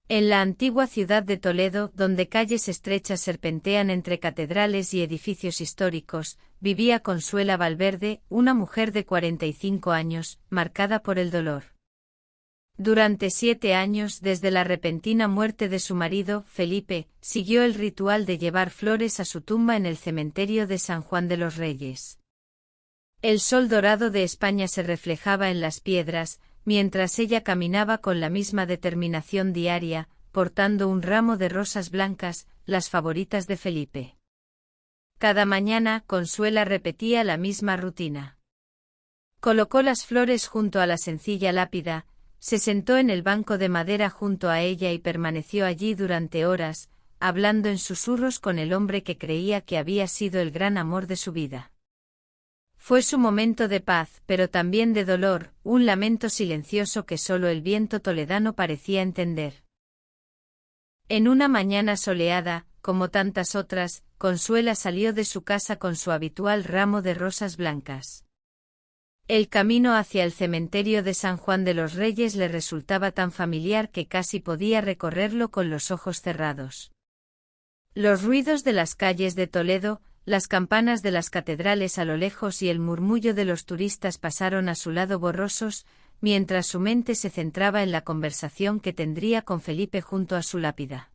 En la antigua ciudad de Toledo, donde calles estrechas serpentean entre catedrales y edificios históricos, vivía Consuela Valverde, una mujer de 45 años, marcada por el dolor. Durante 7 años, desde la repentina muerte de su marido, Felipe, siguió el ritual de llevar flores a su tumba en el cementerio de San Juan de los Reyes. El sol dorado de España se reflejaba en las piedras, mientras ella caminaba con la misma determinación diaria, portando un ramo de rosas blancas, las favoritas de Felipe. Cada mañana, Consuela repetía la misma rutina. Colocó las flores junto a la sencilla lápida, se sentó en el banco de madera junto a ella y permaneció allí durante horas, hablando en susurros con el hombre que creía que había sido el gran amor de su vida. Fue su momento de paz, pero también de dolor, un lamento silencioso que solo el viento toledano parecía entender. En una mañana soleada, como tantas otras, Consuela salió de su casa con su habitual ramo de rosas blancas. El camino hacia el cementerio de San Juan de los Reyes le resultaba tan familiar que casi podía recorrerlo con los ojos cerrados. Los ruidos de las calles de Toledo, las campanas de las catedrales a lo lejos y el murmullo de los turistas pasaron a su lado borrosos, mientras su mente se centraba en la conversación que tendría con Felipe junto a su lápida.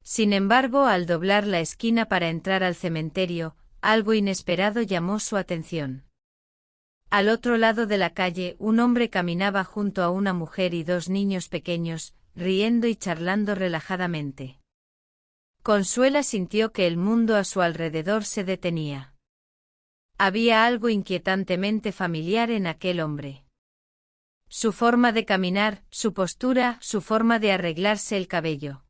Sin embargo, al doblar la esquina para entrar al cementerio, algo inesperado llamó su atención. Al otro lado de la calle, un hombre caminaba junto a una mujer y 2 niños pequeños, riendo y charlando relajadamente. Consuela sintió que el mundo a su alrededor se detenía. Había algo inquietantemente familiar en aquel hombre. Su forma de caminar, su postura, su forma de arreglarse el cabello.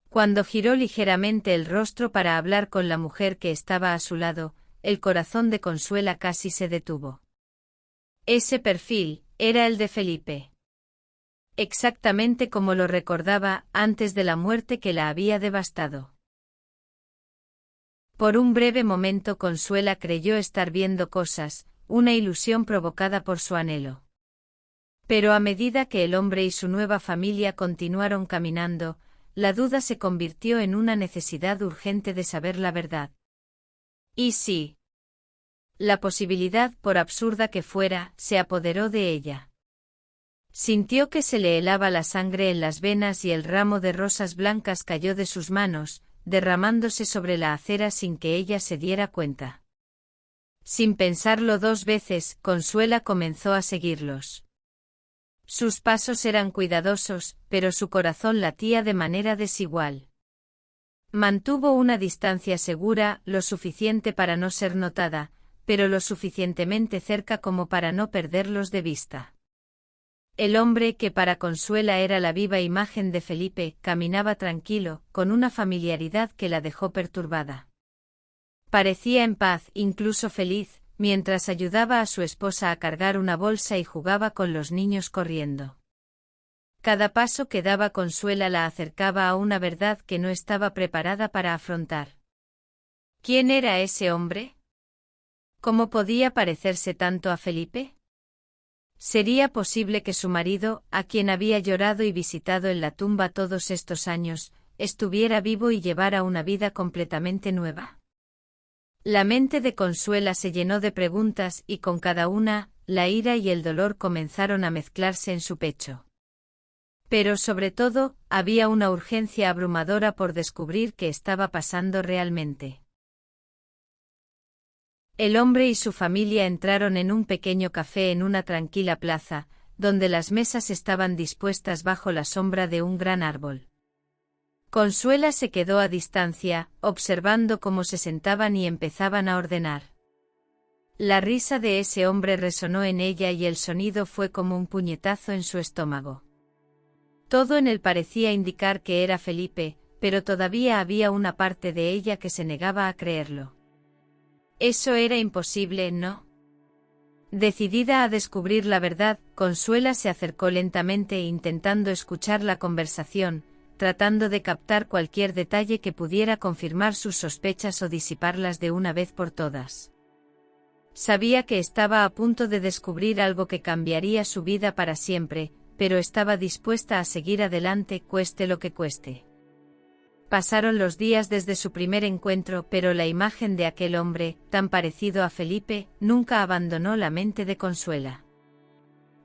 Cuando giró ligeramente el rostro para hablar con la mujer que estaba a su lado, el corazón de Consuela casi se detuvo. Ese perfil era el de Felipe. Exactamente como lo recordaba antes de la muerte que la había devastado. Por un breve momento Consuela creyó estar viendo cosas, una ilusión provocada por su anhelo. Pero a medida que el hombre y su nueva familia continuaron caminando, la duda se convirtió en una necesidad urgente de saber la verdad. ¿Y sí? La posibilidad, por absurda que fuera, se apoderó de ella. Sintió que se le helaba la sangre en las venas y el ramo de rosas blancas cayó de sus manos, derramándose sobre la acera sin que ella se diera cuenta. Sin pensarlo 2 veces, Consuela comenzó a seguirlos. Sus pasos eran cuidadosos, pero su corazón latía de manera desigual. Mantuvo una distancia segura, lo suficiente para no ser notada, pero lo suficientemente cerca como para no perderlos de vista. El hombre que para Consuela era la viva imagen de Felipe, caminaba tranquilo, con una familiaridad que la dejó perturbada. Parecía en paz, incluso feliz, mientras ayudaba a su esposa a cargar una bolsa y jugaba con los niños corriendo. Cada paso que daba Consuela la acercaba a una verdad que no estaba preparada para afrontar. ¿Quién era ese hombre? ¿Cómo podía parecerse tanto a Felipe? ¿Sería posible que su marido, a quien había llorado y visitado en la tumba todos estos años, estuviera vivo y llevara una vida completamente nueva? La mente de Consuela se llenó de preguntas y con cada una, la ira y el dolor comenzaron a mezclarse en su pecho. Pero sobre todo, había una urgencia abrumadora por descubrir qué estaba pasando realmente. El hombre y su familia entraron en un pequeño café en una tranquila plaza, donde las mesas estaban dispuestas bajo la sombra de un gran árbol. Consuela se quedó a distancia, observando cómo se sentaban y empezaban a ordenar. La risa de ese hombre resonó en ella y el sonido fue como un puñetazo en su estómago. Todo en él parecía indicar que era Felipe, pero todavía había una parte de ella que se negaba a creerlo. Eso era imposible, ¿no? Decidida a descubrir la verdad, Consuela se acercó lentamente intentando escuchar la conversación, tratando de captar cualquier detalle que pudiera confirmar sus sospechas o disiparlas de una vez por todas. Sabía que estaba a punto de descubrir algo que cambiaría su vida para siempre, pero estaba dispuesta a seguir adelante cueste lo que cueste. Pasaron los días desde su primer encuentro, pero la imagen de aquel hombre, tan parecido a Felipe, nunca abandonó la mente de Consuela.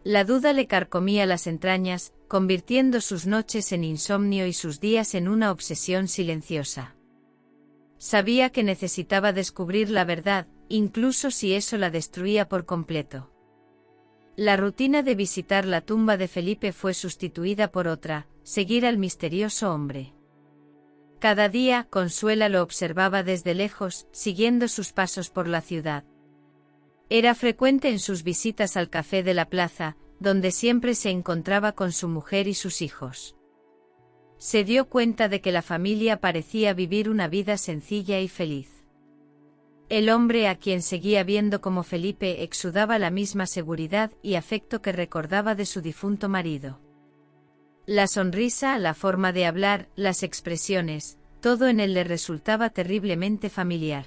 La duda le carcomía las entrañas, convirtiendo sus noches en insomnio y sus días en una obsesión silenciosa. Sabía que necesitaba descubrir la verdad, incluso si eso la destruía por completo. La rutina de visitar la tumba de Felipe fue sustituida por otra: seguir al misterioso hombre. Cada día, Consuela lo observaba desde lejos, siguiendo sus pasos por la ciudad. Era frecuente en sus visitas al café de la plaza, donde siempre se encontraba con su mujer y sus hijos. Se dio cuenta de que la familia parecía vivir una vida sencilla y feliz. El hombre a quien seguía viendo como Felipe exudaba la misma seguridad y afecto que recordaba de su difunto marido. La sonrisa, la forma de hablar, las expresiones, todo en él le resultaba terriblemente familiar.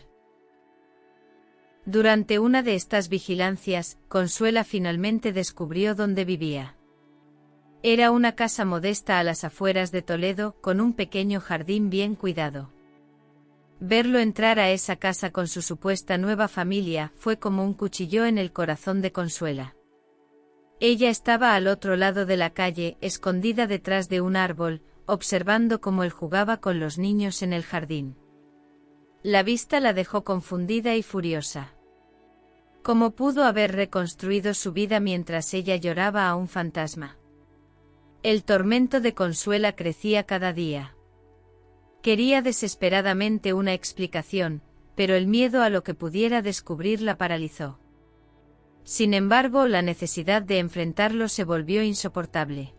Durante una de estas vigilancias, Consuela finalmente descubrió dónde vivía. Era una casa modesta a las afueras de Toledo, con un pequeño jardín bien cuidado. Verlo entrar a esa casa con su supuesta nueva familia fue como un cuchillo en el corazón de Consuela. Ella estaba al otro lado de la calle, escondida detrás de un árbol, observando cómo él jugaba con los niños en el jardín. La vista la dejó confundida y furiosa. ¿Cómo pudo haber reconstruido su vida mientras ella lloraba a un fantasma? El tormento de Consuela crecía cada día. Quería desesperadamente una explicación, pero el miedo a lo que pudiera descubrir la paralizó. Sin embargo, la necesidad de enfrentarlo se volvió insoportable.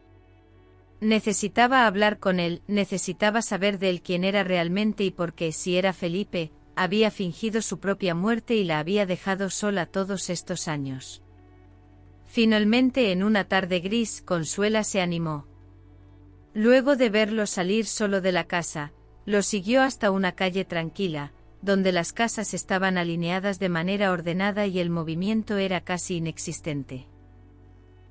Necesitaba hablar con él, necesitaba saber de él quién era realmente y por qué, si era Felipe, había fingido su propia muerte y la había dejado sola todos estos años. Finalmente, en una tarde gris, Consuela se animó. Luego de verlo salir solo de la casa, lo siguió hasta una calle tranquila, donde las casas estaban alineadas de manera ordenada y el movimiento era casi inexistente.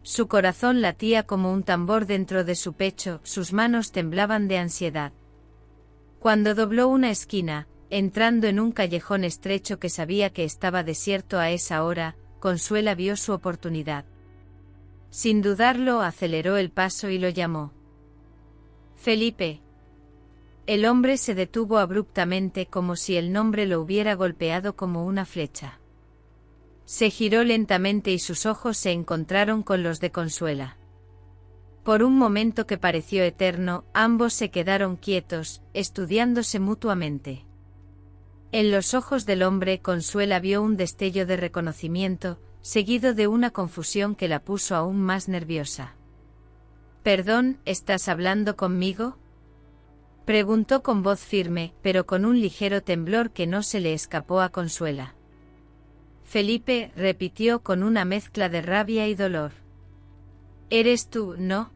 Su corazón latía como un tambor dentro de su pecho, sus manos temblaban de ansiedad. Cuando dobló una esquina, entrando en un callejón estrecho que sabía que estaba desierto a esa hora, Consuela vio su oportunidad. Sin dudarlo, aceleró el paso y lo llamó. Felipe. El hombre se detuvo abruptamente, como si el nombre lo hubiera golpeado como una flecha. Se giró lentamente y sus ojos se encontraron con los de Consuela. Por un momento que pareció eterno, ambos se quedaron quietos, estudiándose mutuamente. En los ojos del hombre, Consuela vio un destello de reconocimiento, seguido de una confusión que la puso aún más nerviosa. «Perdón, ¿estás hablando conmigo?», preguntó con voz firme, pero con un ligero temblor que no se le escapó a Consuela. Felipe, repitió con una mezcla de rabia y dolor. «Eres tú, ¿no?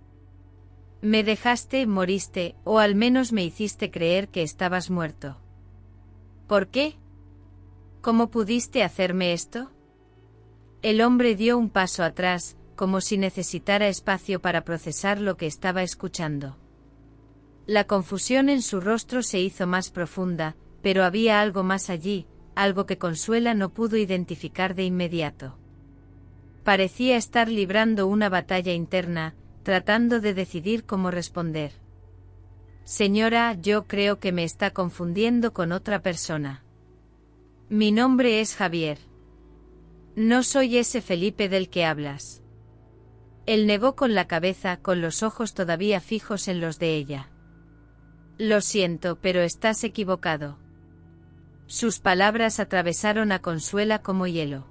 Me dejaste, moriste, o al menos me hiciste creer que estabas muerto. ¿Por qué? ¿Cómo pudiste hacerme esto?». El hombre dio un paso atrás, como si necesitara espacio para procesar lo que estaba escuchando. La confusión en su rostro se hizo más profunda, pero había algo más allí, algo que Consuela no pudo identificar de inmediato. Parecía estar librando una batalla interna, tratando de decidir cómo responder. «Señora, yo creo que me está confundiendo con otra persona. Mi nombre es Javier. No soy ese Felipe del que hablas». Él negó con la cabeza, con los ojos todavía fijos en los de ella. «Lo siento, pero estás equivocado». Sus palabras atravesaron a Consuela como hielo.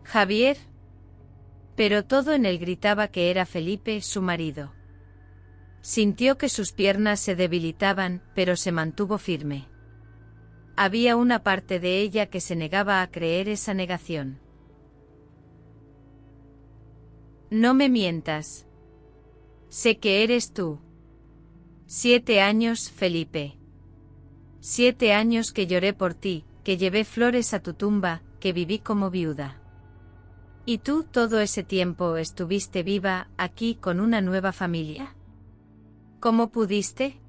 «¿Javier?». Pero todo en él gritaba que era Felipe, su marido. Sintió que sus piernas se debilitaban, pero se mantuvo firme. Había una parte de ella que se negaba a creer esa negación. «No me mientas. Sé que eres tú». 7 años, Felipe. 7 años que lloré por ti, que llevé flores a tu tumba, que viví como viuda. ¿Y tú todo ese tiempo estuviste viva, aquí con una nueva familia? ¿Cómo pudiste?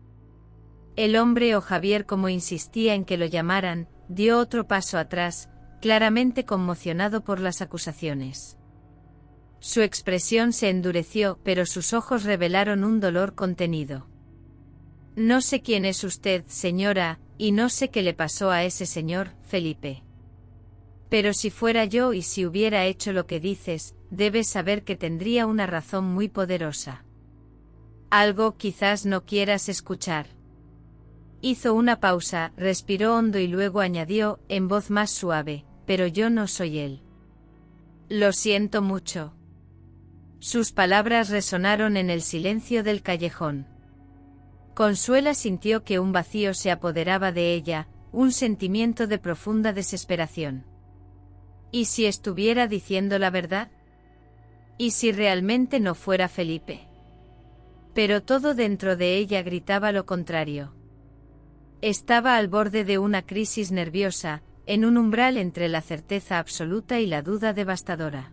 El hombre o Javier, como insistía en que lo llamaran, dio otro paso atrás, claramente conmocionado por las acusaciones. Su expresión se endureció, pero sus ojos revelaron un dolor contenido. No sé quién es usted, señora, y no sé qué le pasó a ese señor, Felipe. Pero si fuera yo y si hubiera hecho lo que dices, debes saber que tendría una razón muy poderosa. Algo quizás no quieras escuchar. Hizo una pausa, respiró hondo y luego añadió, en voz más suave, pero yo no soy él. Lo siento mucho. Sus palabras resonaron en el silencio del callejón. Consuela sintió que un vacío se apoderaba de ella, un sentimiento de profunda desesperación. ¿Y si estuviera diciendo la verdad? ¿Y si realmente no fuera Felipe? Pero todo dentro de ella gritaba lo contrario. Estaba al borde de una crisis nerviosa, en un umbral entre la certeza absoluta y la duda devastadora.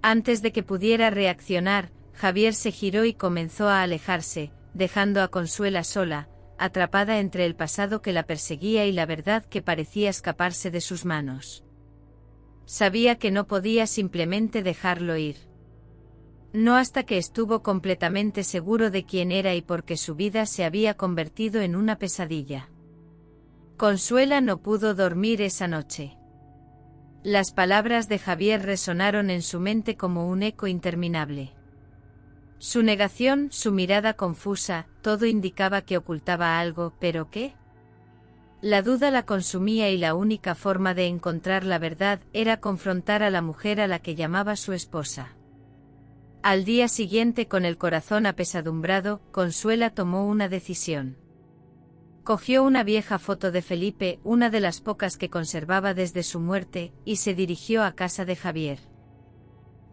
Antes de que pudiera reaccionar, Javier se giró y comenzó a alejarse, dejando a Consuela sola, atrapada entre el pasado que la perseguía y la verdad que parecía escaparse de sus manos. Sabía que no podía simplemente dejarlo ir. No hasta que estuvo completamente seguro de quién era y porque su vida se había convertido en una pesadilla. Consuela no pudo dormir esa noche. Las palabras de Javier resonaron en su mente como un eco interminable. Su negación, su mirada confusa, todo indicaba que ocultaba algo, ¿pero qué? La duda la consumía y la única forma de encontrar la verdad era confrontar a la mujer a la que llamaba su esposa. Al día siguiente, con el corazón apesadumbrado, Consuela tomó una decisión. Cogió una vieja foto de Felipe, una de las pocas que conservaba desde su muerte, y se dirigió a casa de Javier.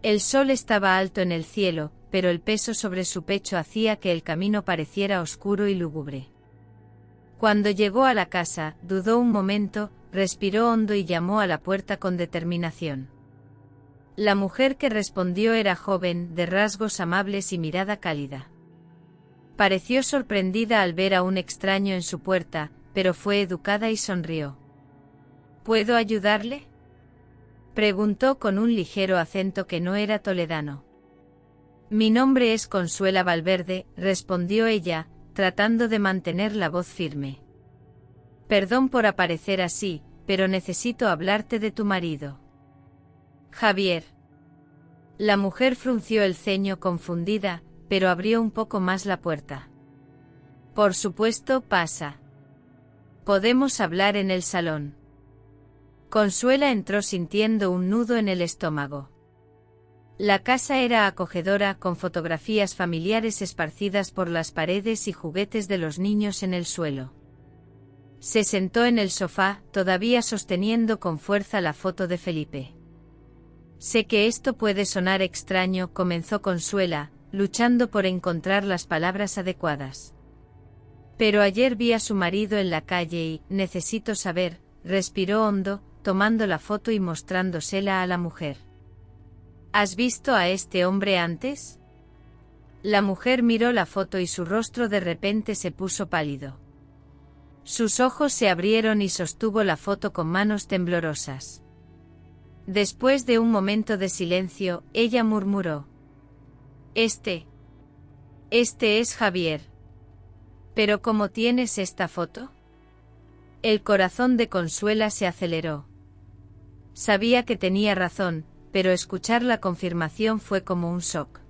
El sol estaba alto en el cielo, pero el peso sobre su pecho hacía que el camino pareciera oscuro y lúgubre. Cuando llegó a la casa, dudó un momento, respiró hondo y llamó a la puerta con determinación. La mujer que respondió era joven, de rasgos amables y mirada cálida. Pareció sorprendida al ver a un extraño en su puerta, pero fue educada y sonrió. ¿Puedo ayudarle?, preguntó con un ligero acento que no era toledano. Mi nombre es Consuela Valverde, respondió ella, tratando de mantener la voz firme. Perdón por aparecer así, pero necesito hablarte de tu marido. Javier. La mujer frunció el ceño confundida, pero abrió un poco más la puerta. Por supuesto, pasa. Podemos hablar en el salón. Consuela entró sintiendo un nudo en el estómago. La casa era acogedora, con fotografías familiares esparcidas por las paredes y juguetes de los niños en el suelo. Se sentó en el sofá, todavía sosteniendo con fuerza la foto de Felipe. Sé que esto puede sonar extraño, comenzó Consuela, luchando por encontrar las palabras adecuadas. Pero ayer vi a su marido en la calle y, necesito saber, respiró hondo, tomando la foto y mostrándosela a la mujer. ¿Has visto a este hombre antes? La mujer miró la foto y su rostro de repente se puso pálido. Sus ojos se abrieron y sostuvo la foto con manos temblorosas. Después de un momento de silencio, ella murmuró. Este es Javier. ¿Pero cómo tienes esta foto? El corazón de Consuela se aceleró. Sabía que tenía razón, pero escuchar la confirmación fue como un shock.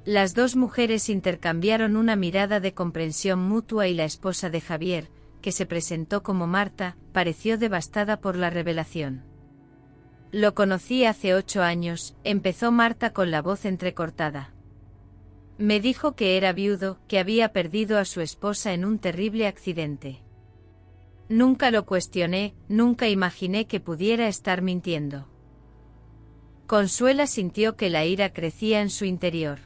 Las dos mujeres intercambiaron una mirada de comprensión mutua y la esposa de Javier, que se presentó como Marta, pareció devastada por la revelación. Lo conocí hace 8 años, empezó Marta con la voz entrecortada. Me dijo que era viudo, que había perdido a su esposa en un terrible accidente. Nunca lo cuestioné, nunca imaginé que pudiera estar mintiendo. Consuela sintió que la ira crecía en su interior.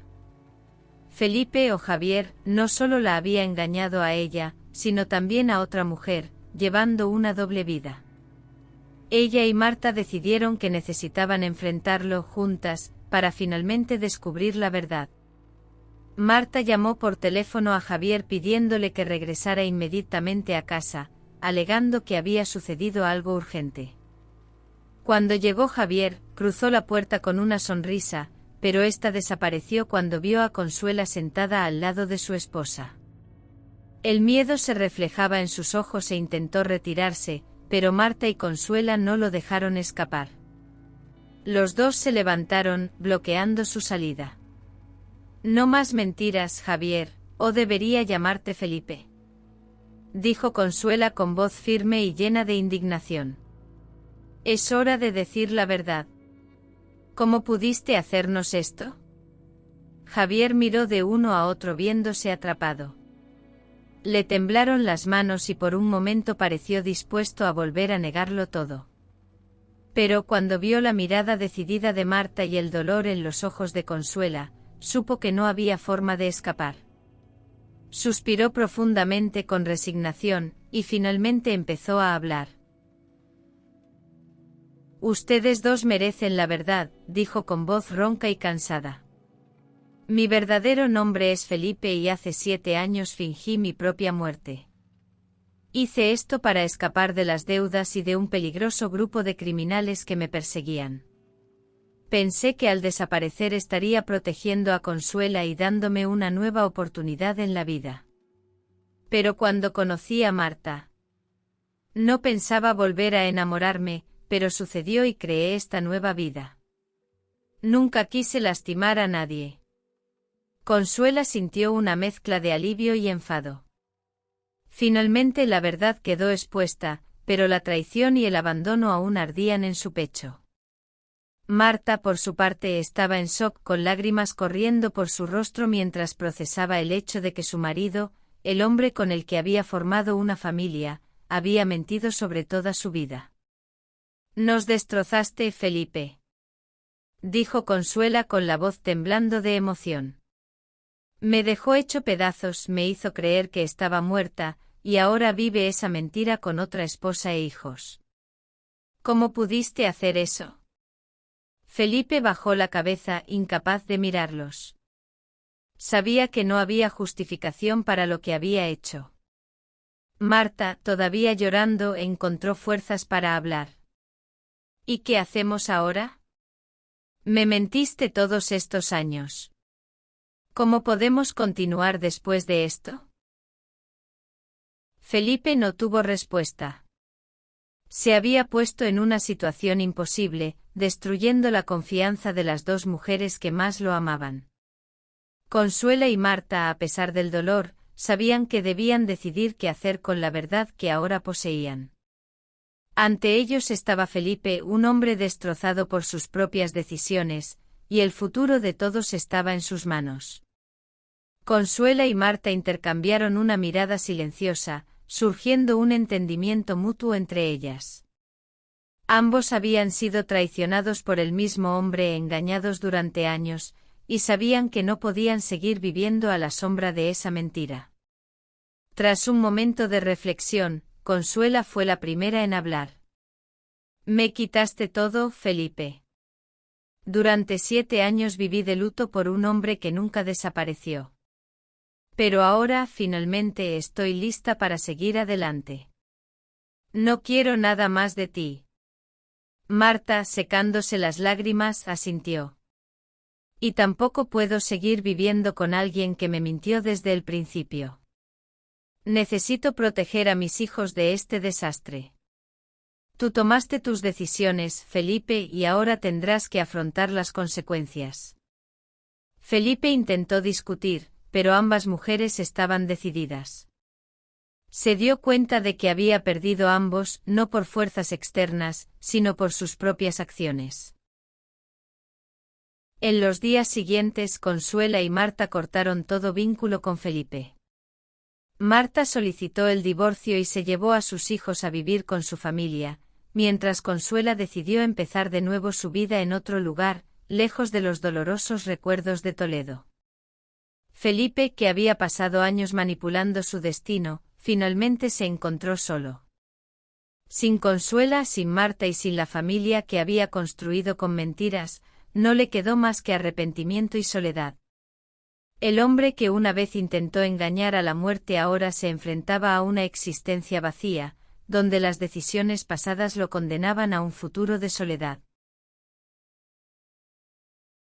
Felipe o Javier no solo la había engañado a ella, sino también a otra mujer, llevando una doble vida. Ella y Marta decidieron que necesitaban enfrentarlo juntas, para finalmente descubrir la verdad. Marta llamó por teléfono a Javier pidiéndole que regresara inmediatamente a casa, alegando que había sucedido algo urgente. Cuando llegó Javier, cruzó la puerta con una sonrisa, pero ésta desapareció cuando vio a Consuela sentada al lado de su esposa. El miedo se reflejaba en sus ojos e intentó retirarse, pero Marta y Consuela no lo dejaron escapar. Los dos se levantaron, bloqueando su salida. No más mentiras, Javier, o debería llamarte Felipe, dijo Consuela con voz firme y llena de indignación. Es hora de decir la verdad. ¿Cómo pudiste hacernos esto? Javier miró de uno a otro viéndose atrapado. Le temblaron las manos y por un momento pareció dispuesto a volver a negarlo todo. Pero cuando vio la mirada decidida de Marta y el dolor en los ojos de Consuela, supo que no había forma de escapar. Suspiró profundamente con resignación, y finalmente empezó a hablar. Ustedes dos merecen la verdad, dijo con voz ronca y cansada. Mi verdadero nombre es Felipe y hace 7 años fingí mi propia muerte. Hice esto para escapar de las deudas y de un peligroso grupo de criminales que me perseguían. Pensé que al desaparecer estaría protegiendo a Consuela y dándome una nueva oportunidad en la vida. Pero cuando conocí a Marta, no pensaba volver a enamorarme, pero sucedió y creé esta nueva vida. Nunca quise lastimar a nadie. Consuela sintió una mezcla de alivio y enfado. Finalmente la verdad quedó expuesta, pero la traición y el abandono aún ardían en su pecho. Marta, por su parte, estaba en shock con lágrimas corriendo por su rostro mientras procesaba el hecho de que su marido, el hombre con el que había formado una familia, había mentido sobre toda su vida. Nos destrozaste, Felipe, dijo Consuela con la voz temblando de emoción. Me dejó hecho pedazos, me hizo creer que estaba muerta, y ahora vive esa mentira con otra esposa e hijos. ¿Cómo pudiste hacer eso? Felipe bajó la cabeza, incapaz de mirarlos. Sabía que no había justificación para lo que había hecho. Marta, todavía llorando, encontró fuerzas para hablar. ¿Y qué hacemos ahora? Me mentiste todos estos años. ¿Cómo podemos continuar después de esto? Felipe no tuvo respuesta. Se había puesto en una situación imposible, destruyendo la confianza de las dos mujeres que más lo amaban. Consuela y Marta, a pesar del dolor, sabían que debían decidir qué hacer con la verdad que ahora poseían. Ante ellos estaba Felipe, un hombre destrozado por sus propias decisiones, y el futuro de todos estaba en sus manos. Consuela y Marta intercambiaron una mirada silenciosa, surgiendo un entendimiento mutuo entre ellas. Ambos habían sido traicionados por el mismo hombre, engañados durante años, y sabían que no podían seguir viviendo a la sombra de esa mentira. Tras un momento de reflexión, Consuela fue la primera en hablar. Me quitaste todo, Felipe. Durante 7 años viví de luto por un hombre que nunca desapareció. Pero ahora finalmente estoy lista para seguir adelante. No quiero nada más de ti. Marta, secándose las lágrimas, asintió. Y tampoco puedo seguir viviendo con alguien que me mintió desde el principio. Necesito proteger a mis hijos de este desastre. Tú tomaste tus decisiones, Felipe, y ahora tendrás que afrontar las consecuencias. Felipe intentó discutir, pero ambas mujeres estaban decididas. Se dio cuenta de que había perdido a ambos, no por fuerzas externas, sino por sus propias acciones. En los días siguientes, Consuela y Marta cortaron todo vínculo con Felipe. Marta solicitó el divorcio y se llevó a sus hijos a vivir con su familia, mientras Consuela decidió empezar de nuevo su vida en otro lugar, lejos de los dolorosos recuerdos de Toledo. Felipe, que había pasado años manipulando su destino, finalmente se encontró solo. Sin Consuela, sin Marta y sin la familia que había construido con mentiras, no le quedó más que arrepentimiento y soledad. El hombre que una vez intentó engañar a la muerte ahora se enfrentaba a una existencia vacía, donde las decisiones pasadas lo condenaban a un futuro de soledad.